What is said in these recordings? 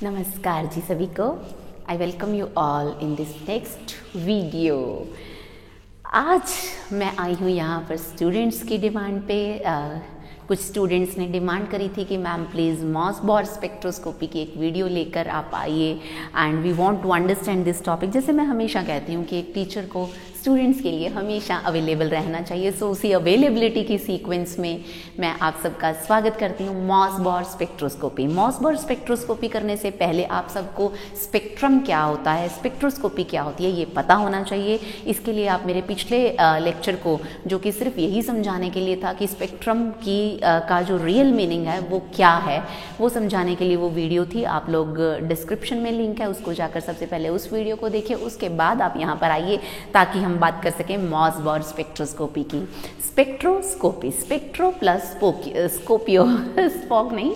नमस्कार जी सभी को। I welcome you all in this next video. आज मैं आई हूँ यहाँ पर स्टूडेंट्स की डिमांड पे। कुछ स्टूडेंट्स ने डिमांड करी थी कि मैम प्लीज़ मॉसबॉर स्पेक्ट्रोस्कोपी की एक वीडियो लेकर आप आइए and we want to understand this topic. जैसे मैं हमेशा कहती हूँ कि एक टीचर को स्टूडेंट्स के लिए हमेशा अवेलेबल रहना चाहिए। सो उसी अवेलेबिलिटी की सीक्वेंस में मैं आप सबका स्वागत करती हूँ मॉसबॉर स्पेक्ट्रोस्कोपी। मॉसबॉर स्पेक्ट्रोस्कोपी करने से पहले आप सबको स्पेक्ट्रम क्या होता है, स्पेक्ट्रोस्कोपी क्या होती है, ये पता होना चाहिए। इसके लिए आप मेरे पिछले लेक्चर को, जो कि सिर्फ यही समझाने के लिए था कि स्पेक्ट्रम की का जो रियल मीनिंग है वो क्या है, वो समझाने के लिए वो वीडियो थी। आप लोग डिस्क्रिप्शन में लिंक है, उसको जाकर सबसे पहले उस वीडियो को देखिए, उसके बाद आप यहाँ पर आइए ताकि हम बात कर सकें मॉसबॉर स्पेक्ट्रोस्कोपी की। Spectroscopy, spectro plus scopio, spoke नहीं,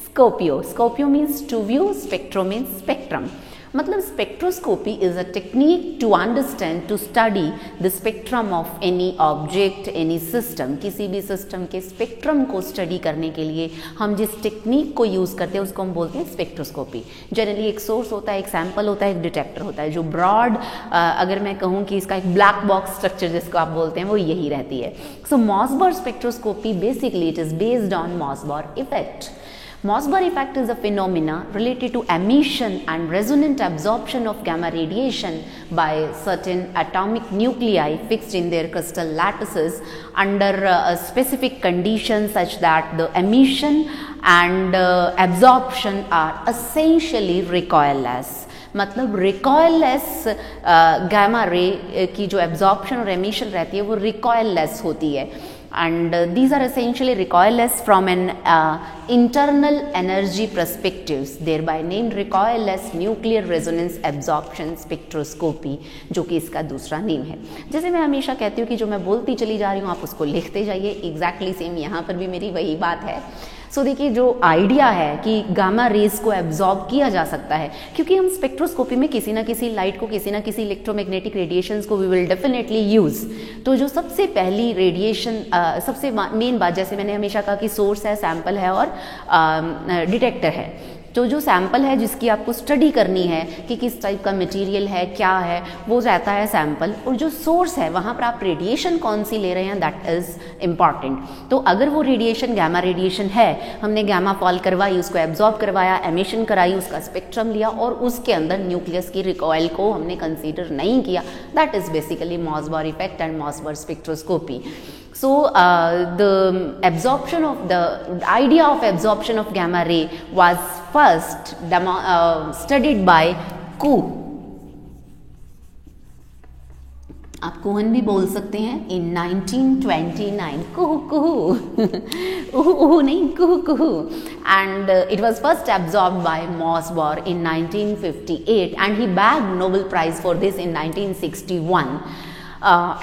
scopio. Scopio means to view, spectro means spectrum. मतलब spectroscopy is a technique to understand, to study the spectrum of any object, any system. किसी भी सिस्टम के spectrum को study करने के लिए हम जिस टेक्निक को यूज़ करते हैं उसको हम बोलते हैं स्पेक्ट्रोस्कोपी। जनरली एक सोर्स होता है, एक सैंपल होता है, एक डिटेक्टर होता है। जो ब्रॉड अगर मैं कहूँ कि इसका एक ब्लैक बॉक्स स्ट्रक्चर जिसको आप बोलते हैं वो यही रहती है। So Mossbauer spectroscopy basically it is based on Mossbauer effect. Mossbauer effect is a phenomena related to emission and resonant absorption of gamma radiation by certain atomic nuclei fixed in their crystal lattices under specific conditions such that the emission and absorption are essentially recoilless. मतलब रिकॉयललेस gamma ray की जो absorption और emission रहती है वो रिकॉयललेस होती है। And these are essentially recoilless from an internal energy perspectives, thereby named recoilless nuclear resonance absorption spectroscopy, जो कि इसका दूसरा नेम है। जैसे मैं हमेशा कहती हूँ कि जो मैं बोलती चली जा रही हूँ आप उसको लिखते जाइए। एग्जैक्टली सेम यहाँ पर भी मेरी वही बात है। सो देखिए, जो आइडिया है कि गामा रेज को एब्जॉर्ब किया जा सकता है, क्योंकि हम स्पेक्ट्रोस्कोपी में किसी ना किसी लाइट को, किसी ना किसी इलेक्ट्रोमैग्नेटिक रेडिएशंस को वी विल डेफिनेटली यूज़। तो जो सबसे पहली रेडिएशन, सबसे मेन बात, जैसे मैंने हमेशा कहा कि सोर्स है, सैंपल है और डिटेक्टर है। तो जो सैंपल है जिसकी आपको स्टडी करनी है कि किस टाइप का मटेरियल है, क्या है, वो रहता है सैंपल। और जो सोर्स है वहाँ पर आप रेडिएशन कौन सी ले रहे हैं, दैट इज़ इम्पॉर्टेंट। तो अगर वो रेडिएशन गामा रेडिएशन है, हमने गामा फॉल करवाई, उसको एब्जॉर्ब करवाया, एमिशन कराई, उसका स्पेक्ट्रम लिया और उसके अंदर न्यूक्लियस की रिकॉयल को हमने कंसीडर नहीं किया, that is basically Mossbauer effect and Mossbauer spectroscopy. So the idea of absorption of gamma ray was first studied by Kuh. आप कुहन भी बोल सकते हैं, in 1929. कुहू नहीं, कुहू. And it was first absorbed by Mossbauer in 1958 and he bagged Nobel Prize for this in 1961.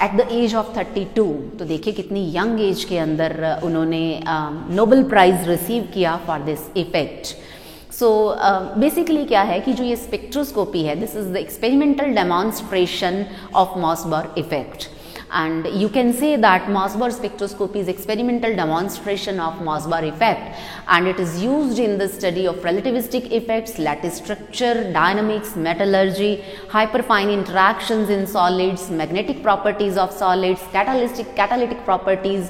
At the age of 32. तो देखिए कितनी young age के अंदर उन्होंने नोबेल प्राइज रिसीव किया for this effect. So basically क्या है कि जो ये स्पेक्ट्रोस्कोपी है, this is the experimental demonstration of Mossbauer effect. And you can say that Mossbauer spectroscopy is experimental demonstration of Mossbauer effect, and it is used in the study of relativistic effects, lattice structure, dynamics, metallurgy, hyperfine interactions in solids, magnetic properties of solids, catalytic properties,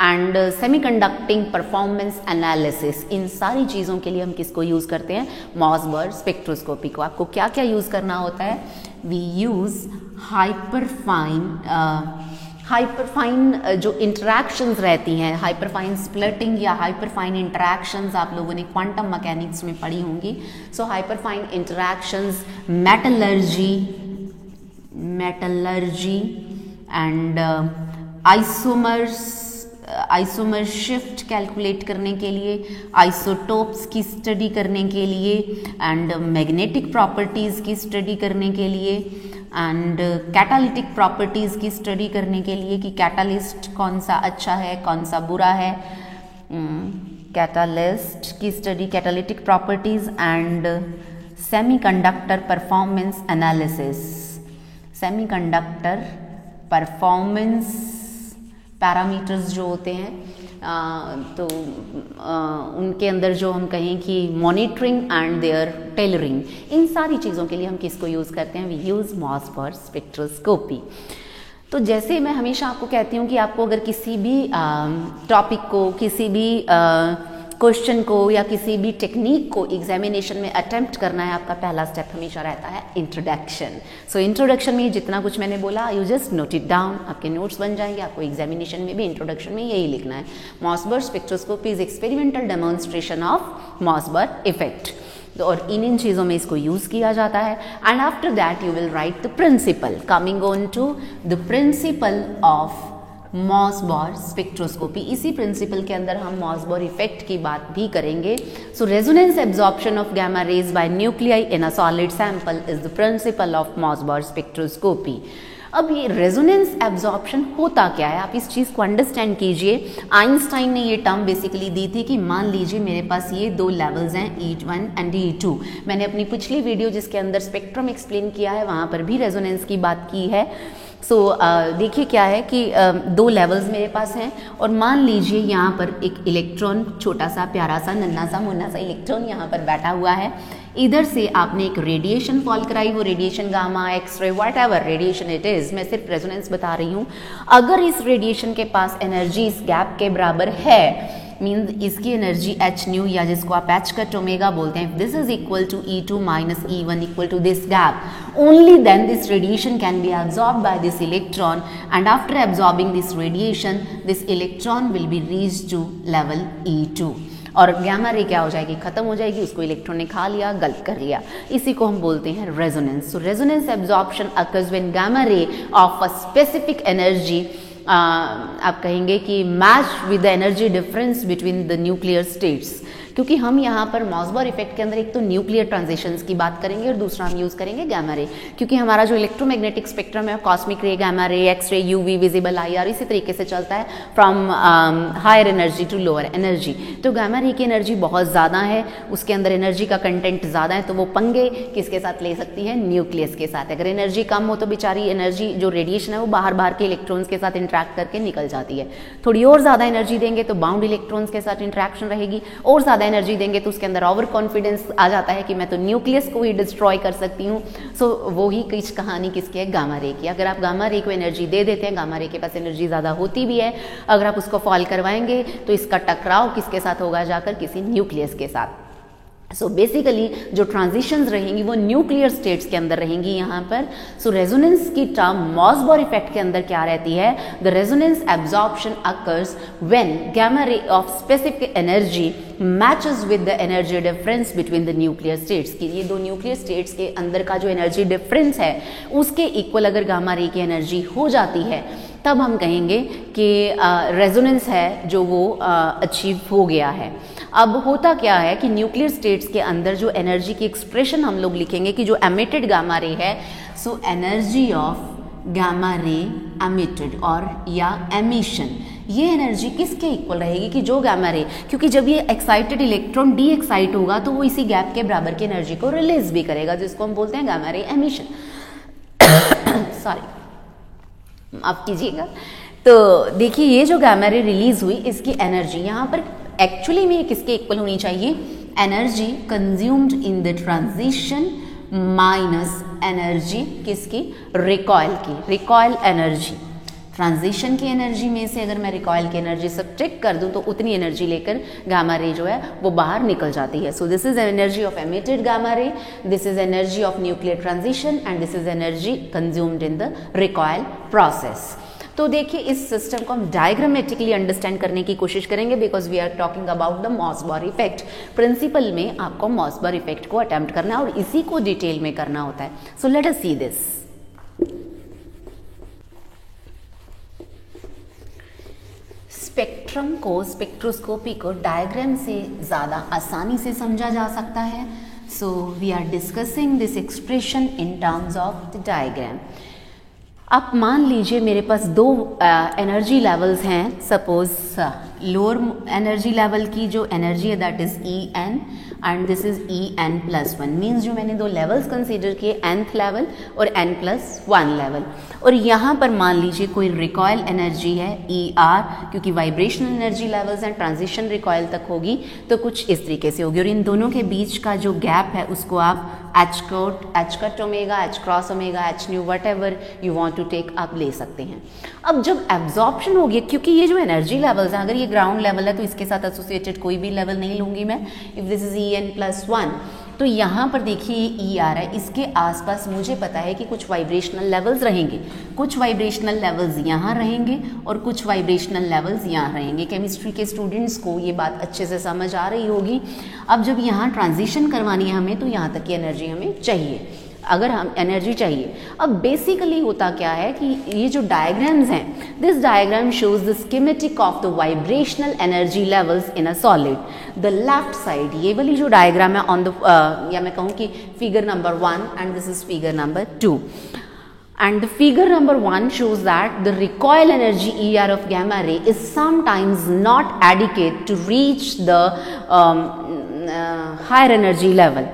and semiconducting performance analysis. इन सारी चीज़ों के लिए हम किसको use करते हैं, Mossbauer spectroscopy को. आपको क्या क्या यूज़ करना होता है, we use हाइपरफाइन जो इंटरैक्शंस रहती हैं, हाइपरफाइन स्प्लिटिंग या हाइपरफाइन इंटरैक्शंस आप लोगों ने क्वांटम मैकेनिक्स में पढ़ी होंगी. So hyperfine interactions, metallurgy and isomer shift calculate करने के लिए, आइसोटोप्स की स्टडी करने के लिए, एंड मैग्नेटिक प्रॉपर्टीज़ की स्टडी करने के लिए, एंड कैटालिटिक प्रॉपर्टीज़ की स्टडी करने के लिए कि कैटालिस्ट कौन सा अच्छा है, कौन सा बुरा है. कैटालिस्ट की study, catalytic properties and semiconductor performance analysis. Semiconductor performance parameters जो होते हैं, तो उनके अंदर जो हम कहें कि मॉनिटरिंग एंड देयर टेलरिंग, इन सारी चीज़ों के लिए हम किसको यूज़ करते हैं? We use Mossbauer spectroscopy. तो जैसे मैं हमेशा आपको कहती हूँ कि आपको अगर किसी भी टॉपिक को, किसी भी क्वेश्चन को या किसी भी टेक्निक को एग्जामिनेशन में अटेम्प्ट करना है, आपका पहला स्टेप हमेशा रहता है इंट्रोडक्शन। सो इंट्रोडक्शन में जितना कुछ मैंने बोला, you just note it down, आपके नोट्स बन जाएंगे। आपको एग्जामिनेशन में भी इंट्रोडक्शन में यही लिखना है, Mossbauer spectroscopy is experimental demonstration of Mossbauer effect. और इन चीज़ों में इसको यूज़ किया जाता है। And after that you will write the principle, coming on to the principle of Mossbauer spectroscopy. इसी प्रिंसिपल के अंदर हम मॉसबार्च इफेक्ट की बात भी करेंगे। So resonance absorption of gamma rays by nuclei in a solid sample is the principle of Mossbauer spectroscopy. अब ये रेजोनेंस एब्जॉर्प्शन होता क्या है, आप इस चीज़ को अंडरस्टैंड कीजिए। आइंस्टाइन ने ये टर्म बेसिकली दी थी कि मान लीजिए मेरे पास ये दो लेवल्स हैं, E1 एंड E2। मैंने अपनी पिछली वीडियो जिसके अंदर स्पेक्ट्रम एक्सप्लेन किया है, वहाँ पर भी रेजोनेंस की बात की है। सो देखिए क्या है कि दो लेवल्स मेरे पास हैं, और मान लीजिए यहाँ पर एक इलेक्ट्रॉन, छोटा सा प्यारा सा नन्हा सा मुन्ना सा इलेक्ट्रॉन यहाँ पर बैठा हुआ है। इधर से आपने एक रेडिएशन फॉल कराई, वो radiation gamma, X ray, whatever radiation it is, मैं सिर्फ रेजोनेंस बता रही हूँ। अगर इस रेडिएशन के पास एनर्जी इस गैप के बराबर है, मीन्स इसकी एनर्जी h न्यू, या जिसको आप h कट ओमेगा बोलते हैं, this is equal to E2 minus E1 equal to this gap, only then this radiation can be absorbed by this electron, and after absorbing this radiation this electron will be reached to level E2, और gamma ray क्या हो जाएगी? खत्म हो जाएगी, उसको electron ने खा लिया, गल्प कर लिया। इसी को हम बोलते हैं resonance. So resonance absorption occurs when gamma ray of a specific energy, आप कहेंगे कि match with the energy difference between the nuclear states, क्योंकि हम यहाँ पर मॉसबार्च इफेक्ट के अंदर एक तो न्यूक्लियर ट्रांजिशंस की बात करेंगे और दूसरा हम यूज़ करेंगे गामा रे, क्योंकि हमारा जो इलेक्ट्रोमैग्नेटिक स्पेक्ट्रम है, cosmic ray, gamma ray, X ray, UV, visible, IR, इसी तरीके से चलता है from higher energy to lower energy. तो गामा रे की एनर्जी बहुत ज़्यादा है, उसके अंदर एनर्जी का कंटेंट ज़्यादा है, तो वो पंगे किसके साथ ले सकती है? न्यूक्लियस के साथ। अगर एनर्जी कम हो तो बेचारी एनर्जी जो रेडिएशन है वो बाहर के इलेक्ट्रॉन्स के साथ इंटरेक्ट करके निकल जाती है। थोड़ी और ज़्यादा एनर्जी देंगे तो बाउंड इलेक्ट्रॉन्स के साथ इंटरेक्शन रहेगी, और ज़्यादा एनर्जी देंगे तो उसके अंदर ओवर कॉन्फिडेंस आ जाता है कि मैं तो न्यूक्लियस को ही डिस्ट्रॉय कर सकती हूँ। सो वो ही कुछ कहानी किसकी है? गामा रे की। अगर आप गामा रे को एनर्जी दे देते हैं, गामा रे के पास एनर्जी ज़्यादा होती भी है, अगर आप उसको फॉल करवाएंगे तो इसका टकराव किसके साथ होगा? जाकर किसी न्यूक्लियस के साथ। सो बेसिकली जो ट्रांजिशंस रहेंगी वो न्यूक्लियर स्टेट्स के अंदर रहेंगी यहाँ पर। सो रेजोनेंस की टर्म मॉसबार्च इफेक्ट के अंदर क्या रहती है? The resonance absorption occurs when gamma ray of specific energy matches with the energy difference between the nuclear states की। ये दो न्यूक्लियर स्टेट्स के अंदर का जो एनर्जी डिफरेंस है उसके इक्वल अगर गामा रे की एनर्जी हो जाती है, तब हम कहेंगे कि रेजोनेंस है जो वो अचीव हो गया है। अब होता क्या है कि न्यूक्लियर स्टेट्स के अंदर जो एनर्जी की एक्सप्रेशन हम लोग लिखेंगे कि जो एमिटेड गामा रे है, so energy of gamma ray emitted और या एमिशन, ये एनर्जी किसके इक्वल रहेगी? कि जो गामा रे, क्योंकि जब ये एक्साइटेड इलेक्ट्रॉन डी एक्साइट होगा तो वो इसी गैप के बराबर की एनर्जी को रिलीज भी करेगा, जिसको हम बोलते हैं गामा रे एमिशन। सॉरी, माफ कीजिएगा। तो देखिए ये जो गामा रे रिलीज हुई, इसकी एनर्जी यहाँ पर एक्चुअली में किसके इक्वल होनी चाहिए? Energy consumed in the transition minus energy किसकी? रिकॉयल की। रिकॉयल एनर्जी, ट्रांजिशन की एनर्जी में से अगर मैं रिकॉयल की एनर्जी सब्ट्रैक्ट कर दूं तो उतनी एनर्जी लेकर गामा रे जो है वो बाहर निकल जाती है। So this is energy of emitted gamma ray, this is energy of nuclear transition and this is energy consumed in the recoil process. तो देखिए इस सिस्टम को हम डायग्रामेटिकली अंडरस्टैंड करने की कोशिश करेंगे, because we are talking about the Mossbauer effect. Principle में आपको मॉसबार्च इफेक्ट को अटेम्प्ट करना है और इसी को डिटेल में करना होता है। So let us see this. Spectrum को, स्पेक्ट्रोस्कोपी को डायग्राम से ज़्यादा आसानी से समझा जा सकता है। So we are discussing this expression in terms of the diagram. आप मान लीजिए मेरे पास दो एनर्जी लेवल्स हैं। सपोज लोअर एनर्जी लेवल की जो एनर्जी है that is EN, and this is En+1 means जो मैंने दो लेवल्स कंसीडर किए, nth लेवल और n+1 लेवल। और यहाँ पर मान लीजिए कोई रिकॉयल एनर्जी है ER, क्योंकि वाइब्रेशनल एनर्जी लेवल्स हैं, ट्रांजिशन रिकॉयल तक होगी तो कुछ इस तरीके से होगी। और इन दोनों के बीच का जो गैप है उसको आप h cut omega, h cross omega, h nu whatever you want to take आप ले सकते हैं। अब जब एब्जॉर्प्शन होगी, क्योंकि ये जो एनर्जी लेवल्स हैं, अगर ये ग्राउंड लेवल है तो इसके साथ एसोसिएटेड कोई भी लेवल नहीं लूँगी मैं, इफ़ दिस इज En+1। तो यहाँ पर देखिए ये ER है, इसके आसपास मुझे पता है कि कुछ वाइब्रेशनल लेवल्स रहेंगे, कुछ वाइब्रेशनल लेवल्स यहाँ रहेंगे और कुछ वाइब्रेशनल लेवल्स यहाँ रहेंगे। केमिस्ट्री के स्टूडेंट्स को ये बात अच्छे से समझ आ रही होगी। अब जब यहाँ ट्रांजिशन करवानी है हमें तो यहाँ तक की एनर्जी हमें चाहिए, अगर हम एनर्जी चाहिए। अब बेसिकली होता क्या है कि ये जो डायग्राम्स हैं, this diagram shows the schematic of the vibrational energy levels in a solid. The left side ये वाली जो डायग्राम है ऑन द या मैं कहूँ कि figure number 1 and this is figure number 2। And the figure number 1 shows that the recoil energy ER of gamma ray is sometimes not adequate to reach the higher energy level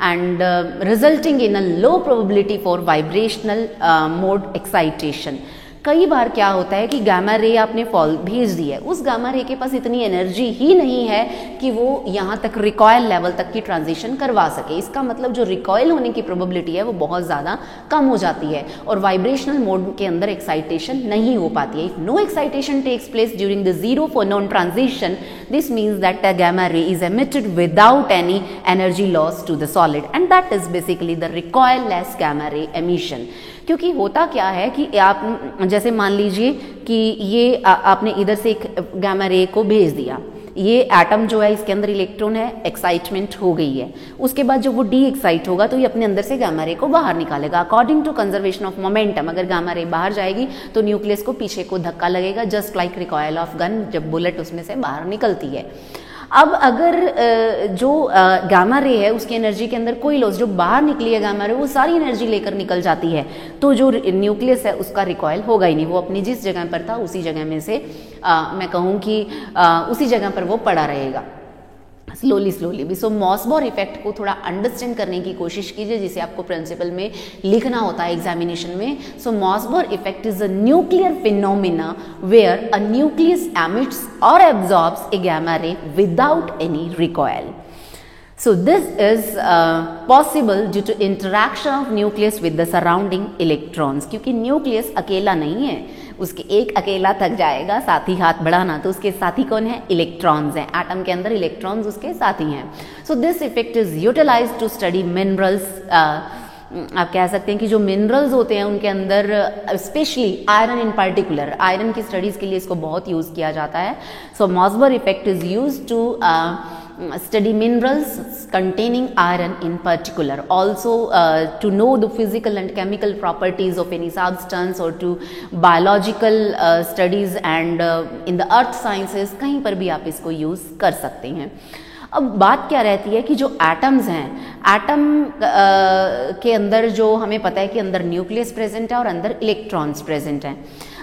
and resulting in a low probability for vibrational mode excitation। कई बार क्या होता है कि gamma ray आपने fall भेज दी है, उस gamma ray के पास इतनी एनर्जी ही नहीं है कि वो यहाँ तक रिकॉयल लेवल तक की ट्रांजिशन करवा सके। इसका मतलब जो रिकॉयल होने की प्रोबेबिलिटी है वो बहुत ज़्यादा कम हो जाती है और वाइब्रेशनल मोड के अंदर एक्साइटेशन नहीं हो पाती है। If no excitation takes place during the zero phonon transition, this means that the gamma ray is emitted without any energy loss to the solid and that is basically the recoil less gamma ray emission. क्योंकि होता क्या है कि आप जैसे मान लीजिए कि ये आपने इधर से एक गामा रे को भेज दिया, ये एटम जो है इसके अंदर इलेक्ट्रॉन है, एक्साइटमेंट हो गई है, उसके बाद जब वो डी एक्साइट होगा तो ये अपने अंदर से गामा रे को बाहर निकालेगा। According to conservation of momentum, अगर गामा रे बाहर जाएगी तो न्यूक्लियस को पीछे को धक्का लगेगा, just like recoil of gun जब बुलेट उसमें से बाहर निकलती है। अब अगर जो गामा रे है उसकी एनर्जी के अंदर कोई लॉस, जो बाहर निकली है गामा रे वो सारी एनर्जी लेकर निकल जाती है, तो जो न्यूक्लियस है उसका रिकॉयल होगा ही नहीं, वो अपनी जिस जगह पर था उसी जगह में से मैं कहूँ कि उसी जगह पर वो पड़ा रहेगा स्लोली भी। सो मॉसबॉर इफेक्ट को थोड़ा अंडरस्टैंड करने की कोशिश कीजिए, जिसे आपको प्रिंसिपल में लिखना होता है एग्जामिनेशन में। So Mossbauer effect is a nuclear phenomena where a nucleus emits और absorbs a gamma ray without any recoil. So this is possible due to interaction of nucleus with the surrounding electrons, क्योंकि nucleus अकेला नहीं है, उसके एक अकेला थक जाएगा साथी हाथ बढ़ाना, तो उसके साथी कौन है? इलेक्ट्रॉन्स हैं, एटम के अंदर इलेक्ट्रॉन्स उसके साथी हैं। So this effect is utilized to study minerals. आप कह सकते हैं कि जो मिनरल्स होते हैं उनके अंदर specially iron in particular, iron की स्टडीज़ के लिए इसको बहुत यूज़ किया जाता है। So Mossbauer effect is use to study minerals containing iron in particular, also to know the physical and chemical properties of any substance or to biological studies and in the earth sciences, कहीं पर भी आप इसको use कर सकते हैं। अब बात क्या रहती है कि जो एटम्स हैं, एटम के अंदर जो हमें पता है कि अंदर न्यूक्लियस प्रेजेंट है और अंदर इलेक्ट्रॉन्स प्रेजेंट हैं।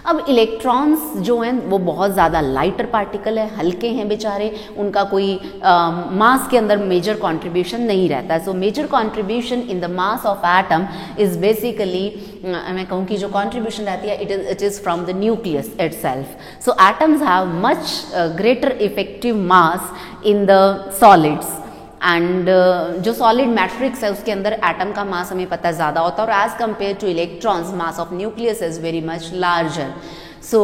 अब इलेक्ट्रॉन्स जो हैं वो बहुत ज़्यादा लाइटर पार्टिकल है, हल्के हैं बेचारे, उनका कोई मास के अंदर मेजर कंट्रीब्यूशन नहीं रहता। So major contribution in the mass of atom is basically, मैं कहूँ कि जो कंट्रीब्यूशन रहती है it is from the nucleus itself. So atoms have much greater effective mass in the solids and जो सॉलिड मैट्रिक्स है उसके अंदर एटम का मास हमें पता है ज़्यादा होता है और as compare to electrons mass of nucleus is very much larger. So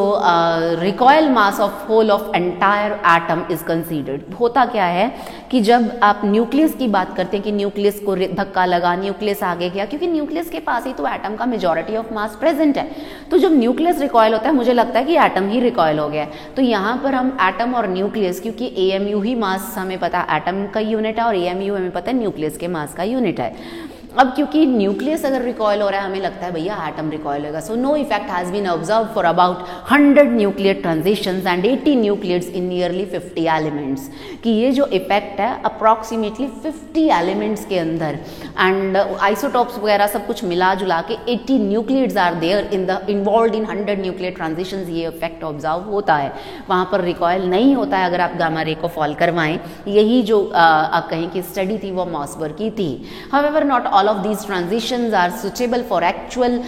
recoil mass of whole of entire atom is considered. होता क्या है कि जब आप न्यूक्लियस की बात करते हैं कि न्यूक्लियस को धक्का लगा, न्यूक्लियस आगे गया, क्योंकि न्यूक्लियस के पास ही तो एटम का मेजॉरिटी ऑफ मास प्रेजेंट है, तो जब न्यूक्लियस रिकॉयल होता है मुझे लगता है कि एटम ही रिकॉयल हो गया है। तो यहाँ पर हम एटम और न्यूक्लियस, क्योंकि AMU ही मास हमें पता है एटम का यूनिट है और AMU हमें पता है न्यूक्लियस के मास का यूनिट है। अब क्योंकि न्यूक्लियस अगर रिकॉयल हो रहा है हमें लगता है भैया एटम रिकॉयल होगा। So no effect has been observe for about 100 nuclear transitions and 80 nuclears in nearly 50 elements, कि ये जो इफेक्ट है अप्रॉक्सीमेटली 50 एलिमेंट्स के अंदर एंड आइसोटॉप्स वगैरह सब कुछ मिला जुला के 80 nuclears are there in the involve in 100 nuclear transitions, ये इफेक्ट ऑब्जर्व होता है। वहाँ पर रिकॉयल नहीं होता है अगर आप गामा रे को फॉल करवाएं। यही जो आप कहें कि स्टडी थी वो मॉसबर की थी। However not all of these transitions are suitable for actual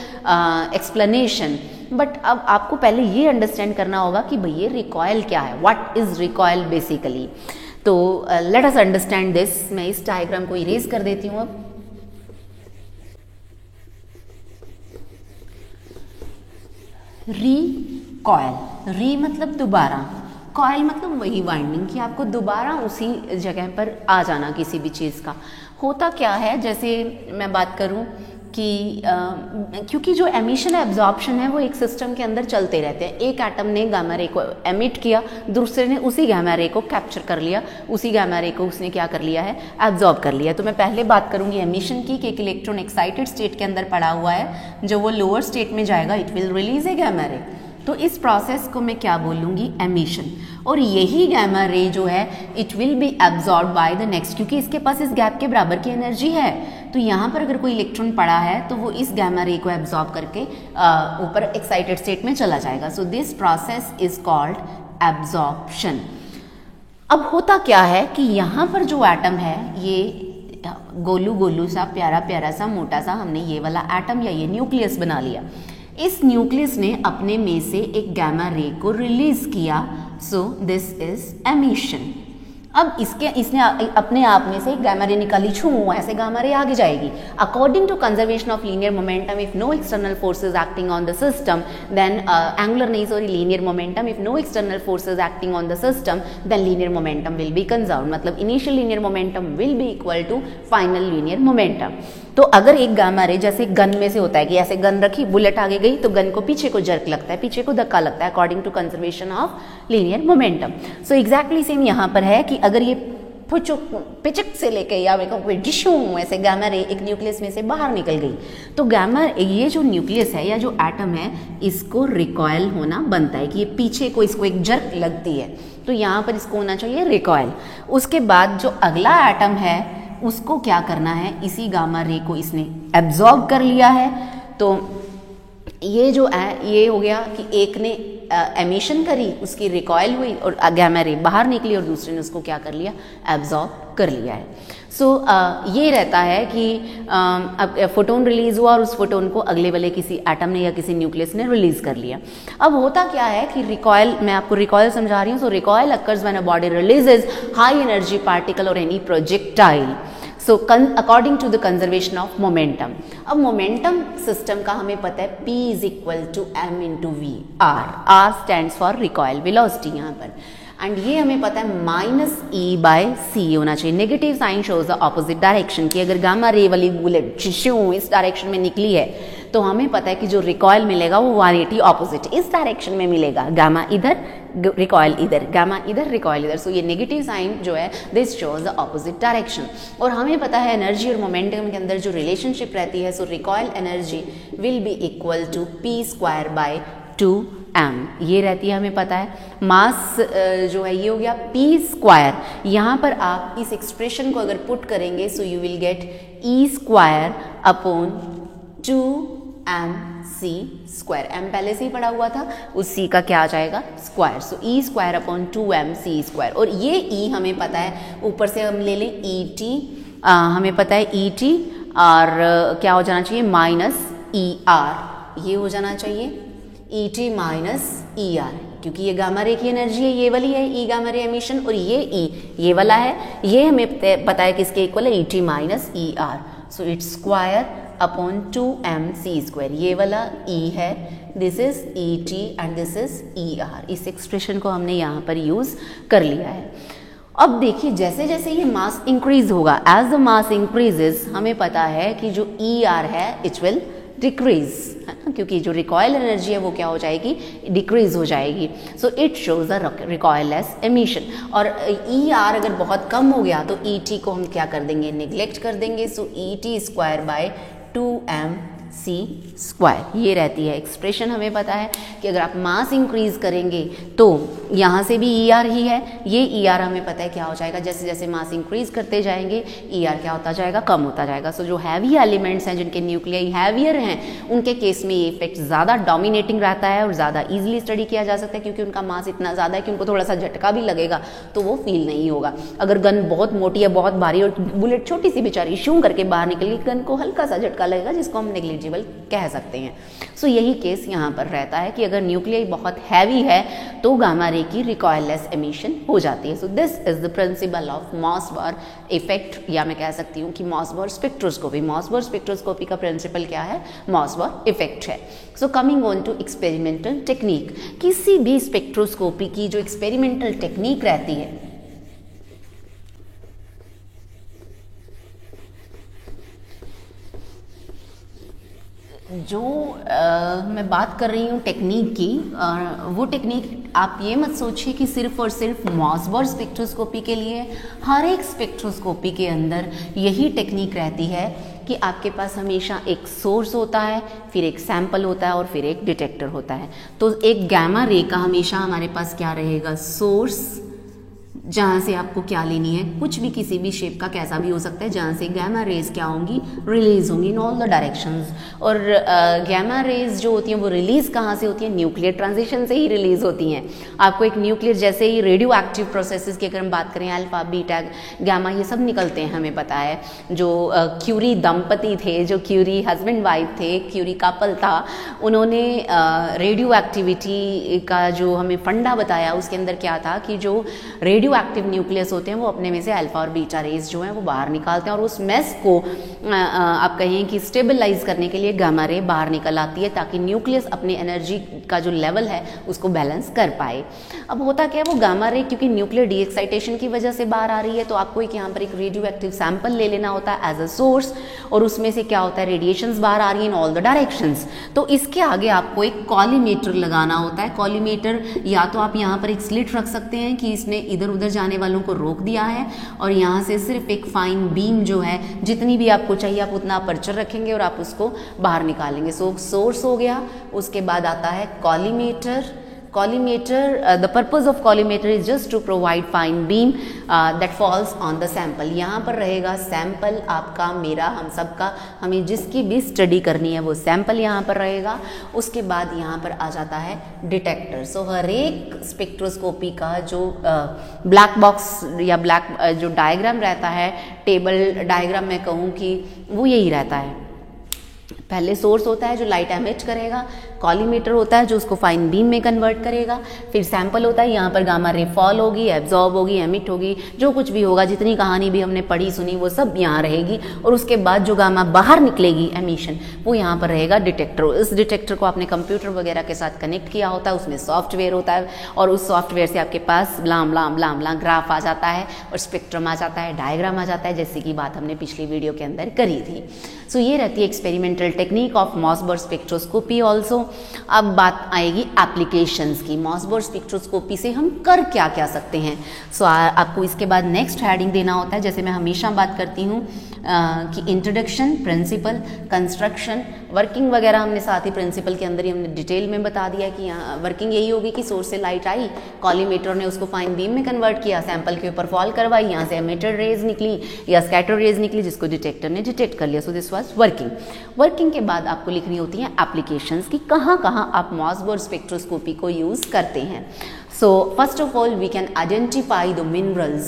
explanation, but अब आपको पहले ये अंडरस्टैंड करना होगा कि भाई ये रिकॉयल क्या है, व्हाट इज रिकॉयल बेसिकली। तो लेट अस अंडरस्टैंड दिस। मैं इस डायग्राम को इरेज कर देती हूँ अब। रिकॉयल, री मतलब दोबारा, कॉयल मतलब वही वाइंडिंग कि आपको दोबारा उसी जगह पर आ जाना किसी भी चीज़ का। होता क्या है, जैसे मैं बात करूं कि क्योंकि जो एमिशन एब्जॉर्प्शन है वो एक सिस्टम के अंदर चलते रहते हैं। एक एटम ने गामा रे को एमिट किया, दूसरे ने उसी गामा रे को कैप्चर कर लिया, उसी गामा रे को उसने क्या कर लिया है, एब्जॉर्ब कर लिया। तो मैं पहले बात करूंगी एमिशन की कि एक इलेक्ट्रॉन एक्साइटेड स्टेट के अंदर पड़ा हुआ है, जो वो लोअर स्टेट में जाएगा it will release a gamma रे। तो इस प्रोसेस को मैं क्या बोलूँगी, एमिशन। और यही गामा रे जो है it will be absorb by the next, क्योंकि इसके पास इस गैप के बराबर की एनर्जी है। तो यहाँ पर अगर कोई इलेक्ट्रॉन पड़ा है तो वो इस गामा रे को एब्जॉर्ब करके ऊपर एक्साइटेड स्टेट में चला जाएगा। So this process is called absorption. अब होता क्या है कि यहाँ पर जो एटम है, ये गोलू गोलू सा प्यारा प्यारा सा मोटा सा, हमने ये वाला एटम या ये न्यूक्लियस बना लिया। इस न्यूक्लियस ने अपने में से एक गामा रे को रिलीज किया, सो दिस इज एमिशन। अब इसने अपने आप में से एक गामा रे निकाली, छू ऐसे गामा रे आगे जाएगी। According to conservation of linear momentum, if no external forces acting on the system then angular नहीं sorry linear momentum, if no external forces acting on the system then linear momentum will be conserved. मतलब initial linear momentum will be equal to final linear momentum. तो अगर एक gamma ray जैसे gun में से होता है कि ऐसे गन रखी, बुलेट आगे गई तो गन को पीछे को जर्क लगता है, पीछे को धक्का लगता है according to conservation of linear momentum. So exactly same यहाँ पर है कि अगर ये पिचक से लेके या ऐसे गामा रे एक न्यूक्लियस में से बाहर निकल गई, तो गामा ये जो न्यूक्लियस है या जो एटम है इसको रिकॉयल होना बनता है कि ये पीछे को इसको एक जर्क लगती है, तो यहाँ पर इसको होना चाहिए रिकॉयल। उसके बाद जो अगला एटम है उसको क्या करना है, इसी गामा रे को इसने एब्जॉर्ब कर लिया है। तो ये जो है ये हो गया कि एक ने एमिशन करी, उसकी रिकॉयल हुई और गामा रे बाहर निकली और दूसरे ने उसको क्या कर लिया, एब्जॉर्ब कर लिया है। सो ये रहता है कि अब फोटोन रिलीज हुआ और उस फोटोन को अगले वाले किसी एटम ने या किसी न्यूक्लियस ने रिलीज कर लिया। अब होता क्या है कि रिकॉयल, मैं आपको रिकॉयल समझा रही हूँ। So recoil occurs when a body releases high energy particle और any projectile, so according to the conservation of momentum. अब मोमेंटम सिस्टम का हमें पता है P is equal to m into v r. R stands for recoil velocity यहाँ पर, and ये हमें पता है माइनस ई बाय सी होना चाहिए। Negative sign shows the opposite direction की अगर गामा रे वाली बुलेट इस डायरेक्शन में निकली है तो हमें पता है कि जो रिकॉयल मिलेगा वो 180 ऑपोजिट इस डायरेक्शन में मिलेगा। गामा इधर, रिकॉयल इधर, गामा इधर, रिकॉयल इधर। सो ये नेगेटिव साइन जो है this shows the opposite direction. और हमें पता है एनर्जी और मोमेंटम के अंदर जो रिलेशनशिप रहती है, so recoil energy will be equal to p square by 2m, ये रहती है हमें पता है। मास जो है ये हो गया p स्क्वायर। यहाँ पर आप इस एक्सप्रेशन को अगर पुट करेंगे so you will get e square upon 2mc square. m पहले से ही पड़ा हुआ था, उस c का क्या आ जाएगा, स्क्वायर। सो e square upon 2mc square. और ये e हमें पता है, ऊपर से हम ले लें et, हमें पता है et और क्या हो जाना चाहिए, माइनस er, ये हो जाना चाहिए Et माइनस Er, क्योंकि ये गामा रे की एनर्जी है, ये वाली है ई गामा रे एमिशन, और ये E ये वाला है, ये हमें पता है किसके इक्वल है, Et minus Er। So its square upon 2mc square, ये वाला E है, this is Et and this is Er। इस एक्सप्रेशन को हमने यहाँ पर यूज कर लिया है। अब देखिए जैसे जैसे ये मास इंक्रीज होगा, एज द मास इंक्रीजेस, हमें पता है कि जो Er है इट विल डिक्रीज, है ना, क्योंकि जो रिकॉयल एनर्जी है वो क्या हो जाएगी, डिक्रीज हो जाएगी। So it shows the recoilless emission. और Er अगर बहुत कम हो गया तो Et को हम क्या कर देंगे, निगलेक्ट कर देंगे। सो Et square by 2m c²। ये रहती है एक्सप्रेशन। हमें पता है कि अगर आप मास इंक्रीज करेंगे तो यहाँ से भी ER ही है, ये ER हमें पता है क्या हो जाएगा, जैसे जैसे मास इंक्रीज करते जाएंगे ER क्या होता जाएगा, कम होता जाएगा। सो जो हैवी एलिमेंट्स हैं जिनके न्यूक्लियाई हैवियर हैं उनके केस में ये इफेक्ट ज़्यादा डोमिनेटिंग रहता है और ज़्यादा ईजिली स्टडी किया जा सकता है, क्योंकि उनका मास इतना ज़्यादा है कि उनको थोड़ा सा झटका भी लगेगा तो वो फील नहीं होगा। अगर गन बहुत मोटी है, बहुत भारी और बुलेट छोटी सी बेचारी शूं करके बाहर निकली, गन को हल्का सा झटका लगेगा जिसको हम नेग्लिजिबल कह सकते हैं। सो यही केस यहाँ पर रहता है कि अगर न्यूक्लियाई बहुत हैवी है तो गामा रे की रिकॉइललेस एमिशन हो जाती है। So this is the principle of Mossbauer effect, या मैं कह सकती हूँ कि मॉसबार स्पेक्ट्रोस्कोपी। मॉसबार स्पेक्ट्रोस्कोपी का प्रिंसिपल क्या है, मॉसबार इफेक्ट है। So coming on to experimental technique, किसी भी स्पेक्ट्रोस्कोपी की जो एक्सपेरिमेंटल टेक्निक रहती है जो मैं बात कर रही हूँ टेक्निक की, वो टेक्निक आप ये मत सोचिए कि सिर्फ और सिर्फ मॉसबार स्पेक्ट्रोस्कोपी के लिए। हर एक स्पेक्ट्रोस्कोपी के अंदर यही टेक्निक रहती है कि आपके पास हमेशा एक सोर्स होता है, फिर एक सैंपल होता है और फिर एक डिटेक्टर होता है। तो एक गामा रे का हमेशा हमारे पास क्या रहेगा, सोर्स, जहाँ से आपको क्या लेनी है, कुछ भी किसी भी शेप का कैसा भी हो सकता है, जहाँ से गामा रेज क्या होंगी, रिलीज होंगी इन ऑल द डायरेक्शंस। और गामा रेज जो होती हैं वो रिलीज कहाँ से होती है, न्यूक्लियर ट्रांजिशन से ही रिलीज होती हैं। आपको एक न्यूक्लियर, जैसे ही रेडियो एक्टिव प्रोसेसेस की अगर हम बात करें, अल्फा बीटा गामा ये सब निकलते हैं, हमें पता है। जो क्यूरी दंपति थे, जो क्यूरी हस्बैंड वाइफ थे, क्यूरी कपल था, उन्होंने रेडियो एक्टिविटी का जो हमें फंडा बताया, उसके अंदर क्या था कि जो रेडियो एक्टिव न्यूक्लियस होते हैं वो अपने में से अल्फा और बीटा रेज जो हैं वो बाहर निकालते हैं और उस मेस को आप कहें कि स्टेबलाइज करने के लिए गामा रे बाहर निकल आती है, ताकि न्यूक्लियस अपनी एनर्जी का जो लेवल है उसको बैलेंस कर पाए। अब होता क्या है, वो गामा रे क्योंकि न्यूक्लियर डी एक्साइटेशन की वजह से बाहर आ रही है, तो आपको एक यहाँ पर एक रेडियो एक्टिव सैंपल ले लेना होता है एज अ सोर्स, और उसमें से क्या होता है, रेडिएशंस बाहर आ रही है इन ऑल द डायरेक्शंस। तो इसके आगे आपको एक कॉलीमेटर लगाना होता है। कॉलीमेटर या तो आप यहाँ पर एक स्लिट रख सकते हैं कि इसने इधर उधर जाने वालों को रोक दिया है, और यहाँ से सिर्फ एक फाइन बीम जो है, जितनी भी आपको चाहिए आप उतना अपर्चर रखेंगे और आप उसको बाहर निकालेंगे। सो सोर्स हो गया, उसके बाद आता है collimator. Collimator, the purpose of collimator is just to provide fine beam that falls on the sample। यहाँ पर रहेगा सैंपल आपका, मेरा, हम सबका, हमें जिसकी भी स्टडी करनी है वो सैंपल यहाँ पर रहेगा। उसके बाद यहाँ पर आ जाता है डिटेक्टर। सो हर एक स्पेक्ट्रोस्कोपी का जो ब्लैक बॉक्स या ब्लैक जो डायग्राम रहता है, टेबल डायग्राम मैं कहूँ कि वो यही रहता है। पहले सोर्स होता है जो लाइट एमिट करेगा, कॉलीमेटर होता है जो उसको फाइन बीम में कन्वर्ट करेगा, फिर सैंपल होता है, यहाँ पर गामा रे फॉल होगी, एब्जॉर्ब होगी, एमिट होगी, जो कुछ भी होगा, जितनी कहानी भी हमने पढ़ी सुनी वो सब यहाँ रहेगी। और उसके बाद जो गामा बाहर निकलेगी एमिशन, वो यहाँ पर रहेगा डिटेक्टर। इस डिटेक्टर को आपने कंप्यूटर वगैरह के साथ कनेक्ट किया होता है, उसमें सॉफ्टवेयर होता है, और उस सॉफ्टवेयर से आपके पास ब्लाम ब्लाम ब्लाम ब्लाम ग्राफ आ जाता है और स्पेक्ट्रम आ जाता है, डायग्राम आ जाता है, जैसे की बात हमने पिछली वीडियो के अंदर करी थी। सो ये रहती है experimental technique of Mossbauer spectroscopy also. अब बात आएगी एप्लीकेशंस की। मॉसबार स्पेक्ट्रोस्कोपी से हम कर क्या क्या सकते हैं। सो आपको इसके बाद नेक्स्ट हेडिंग देना होता है, जैसे मैं हमेशा बात करती हूँ कि इंट्रोडक्शन, प्रिंसिपल, कंस्ट्रक्शन, वर्किंग वगैरह हमने साथ ही प्रिंसिपल के अंदर ही हमने डिटेल में बता दिया कि यहाँ वर्किंग यही होगी कि सोर्स से लाइट आई, कॉलीमेटर ने उसको फाइन बीम में कन्वर्ट किया, सैंपल के ऊपर फॉल करवाई, यहाँ से एमिटेड रेज निकली या स्कैटर रेज निकली जिसको डिटेक्टर ने डिटेक्ट कर लिया। So this was working. Working के बाद आपको लिखनी होती है एप्लीकेशंस की कहाँ कहाँ आप मॉसबार स्पेक्ट्रोस्कोपी को यूज़ करते हैं। So first of all we can identify the minerals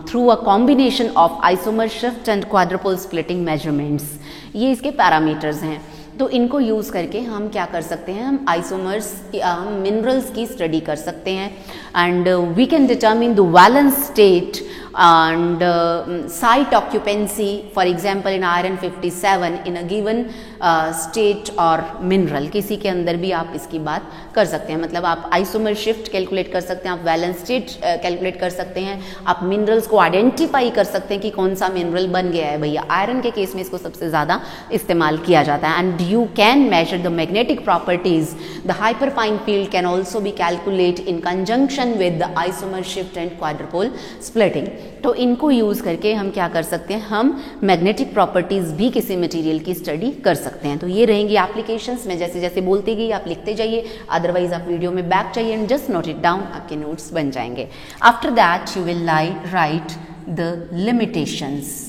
through a combination of isomer shift and quadrupole splitting measurements। ये इसके पैरामीटर्स हैं, तो इनको यूज़ करके हम क्या कर सकते हैं, हम आइसोमर्स, हम मिनरल्स की स्टडी कर सकते हैं, and we can determine the valence state and site occupancy, for example in iron 57 in a given state or mineral। किसी के अंदर भी आप इसकी बात कर सकते हैं, मतलब आप आइसोमर शिफ्ट कैलकुलेट कर सकते हैं, आप वैलेंस स्टेट कैलकुलेट कर सकते हैं, आप मिनरल्स को आइडेंटिफाई कर सकते हैं कि कौन सा मिनरल बन गया है। भैया आयरन के केस में इसको सबसे ज़्यादा इस्तेमाल किया जाता है। And you can measure the magnetic properties the hyperfine field can also be calculate in conjunction with the isomer shift and quadrupole splitting. तो इनको यूज करके हम क्या कर सकते हैं, हम मैग्नेटिक प्रॉपर्टीज भी किसी मटेरियल की स्टडी कर सकते हैं। तो ये रहेंगी एप्लीकेशंस। मैं जैसे जैसे बोलती गई आप लिखते जाइए, अदरवाइज आप वीडियो में बैक चाहिए and just note it down, आपके नोट्स बन जाएंगे। After that you will write the limitations.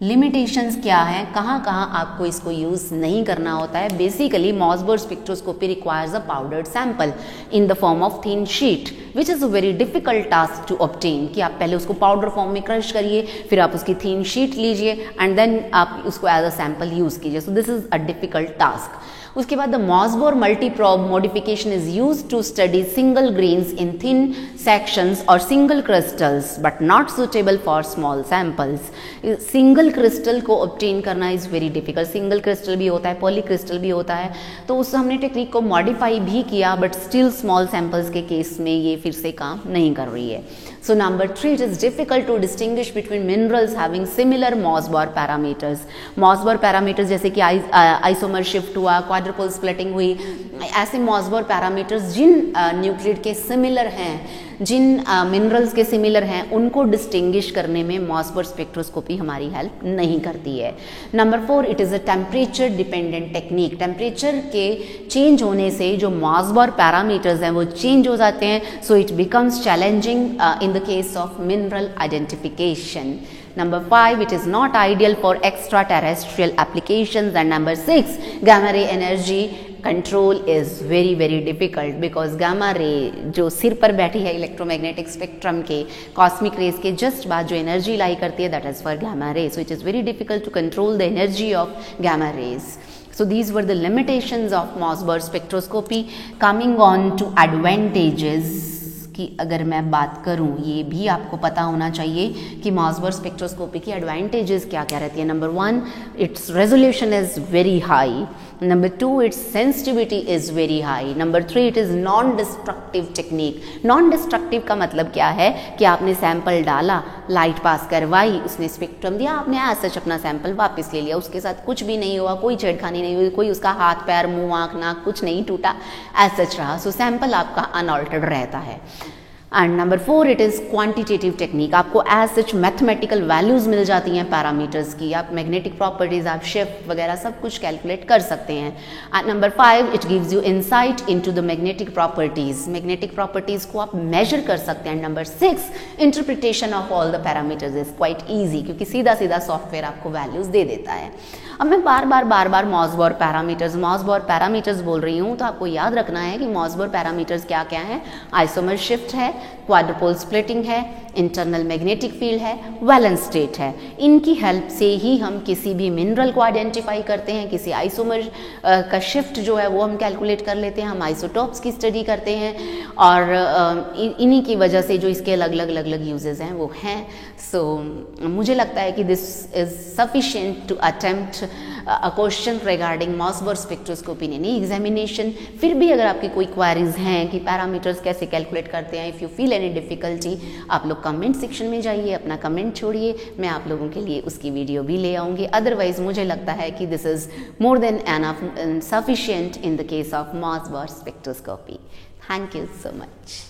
Limitations क्या है, कहाँ कहाँ आपको इसको यूज़ नहीं करना होता है। Basically Mossbauer spectroscopy requires a powdered sample in the form of thin sheet which is a very difficult task to obtain. कि आप पहले उसको पाउडर फॉर्म में क्रश करिए, फिर आप उसकी थिन शीट लीजिए एंड देन आप उसको एज अ सैंपल यूज़ कीजिए। So this is a difficult task. उसके बाद the Mossbauer multiprobe modification is used to study single grains in thin sections और single crystals but not suitable for small samples. Single crystal को obtain करना is very difficult. Single crystal भी होता है, poly crystal भी होता है, तो उससे हमने टेक्निक को मॉडिफाई भी किया बट स्टिल स्मॉल सैंपल्स के केस में ये फिर से काम नहीं कर रही है। So number 3, it is difficult to distinguish between minerals having similar Mossbauer parameters. Mossbauer parameters जैसे कि आइसोमर शिफ्ट हुआ, क्वाड्रुपल स्प्लिटिंग हुई, ऐसे मॉसबोर पैरामीटर्स जिन न्यूक्लिड के सिमिलर हैं, जिन मिनरल्स के सिमिलर हैं, उनको डिस्टिंग्विश करने में मॉसबोर स्पेक्ट्रोस्कोपी हमारी हेल्प नहीं करती है। Number 4, it is a temperature dependent technique. Temperature के चेंज होने से जो मॉसबोर पैरामीटर्स हैं वो चेंज हो जाते हैं, so it becomes challenging in the case of mineral identification. Number 5, it is not ideal for extraterrestrial applications. And number 6, gamma ray energy control is very very difficult because gamma ray जो सिर पर बैठी है electromagnetic spectrum के cosmic rays के just बाद जो energy लाई करती है, that is for gamma ray. So it is very difficult to control the energy of gamma rays. So these were the limitations of Mossberg spectroscopy. Coming on to advantages कि अगर मैं बात करूं, ये भी आपको पता होना चाहिए कि मॉसबोर स्पेक्ट्रोस्कोपी की एडवांटेजेस क्या क्या रहती है। Number 1, it's resolution is very high. Number 2, it's sensitivity is very high. Number 3, it is non destructive technique. Non destructive का मतलब क्या है कि आपने सैंपल डाला, लाइट पास करवाई, उसने स्पेक्ट्रम दिया, आपने एज सच अपना सैंपल वापस ले लिया, उसके साथ कुछ भी नहीं हुआ, कोई छेड़खानी नहीं हुई, कोई उसका हाथ पैर मुंह आँख नाक कुछ नहीं टूटा, एज सच रहा। सो सैंपल आपका अनऑल्टर्ड रहता है। And number 4, it is quantitative technique. आपको एज सच मैथमेटिकल वैल्यूज़ मिल जाती हैं पैरामीटर्स की, आप मैग्नेटिक प्रॉपर्टीज़, आप शिफ्ट वगैरह सब कुछ कैलकुलेट कर सकते हैं। And number 5, it gives you insight into the magnetic properties. Magnetic properties को आप मेजर कर सकते हैं। Number 6, interpretation of all the parameters is quite easy, क्योंकि सीधा सीधा सॉफ्टवेयर आपको वैल्यूज़ दे देता है। अब मैं बार बार मॉसबोर पैरामीटर्स बोल रही हूँ, तो आपको याद रखना है कि मॉसबोर पैरामीटर्स क्या क्या हैं। आइसोमर शिफ्ट है, क्वाड्रुपोल स्प्लिटिंग है, इंटरनल मैग्नेटिक फील्ड है, वैलेंस स्टेट है। इनकी हेल्प से ही हम किसी भी मिनरल को आइडेंटिफाई करते हैं, किसी आइसोमर का शिफ्ट जो है वो हम कैलकुलेट कर लेते हैं, हम आइसोटॉप्स की स्टडी करते हैं, और इन्हीं की वजह से जो इसके अलग अलग यूजेस हैं वो हैं। सो मुझे लगता है कि this is sufficient to attempt a question regarding Mossberg spectroscopy in any examination. फिर भी अगर आपकी कोई क्वारीज हैं कि पैरामीटर्स कैसे कैलकुलेट करते हैं, if you feel any difficulty, आप लोग कमेंट सेक्शन में जाइए, अपना कमेंट छोड़िए, मैं आप लोगों के लिए उसकी वीडियो भी ले आऊँगी। अदरवाइज मुझे लगता है कि this is more than enough sufficient in the case of Mossberg spectroscopy. Thank you so much.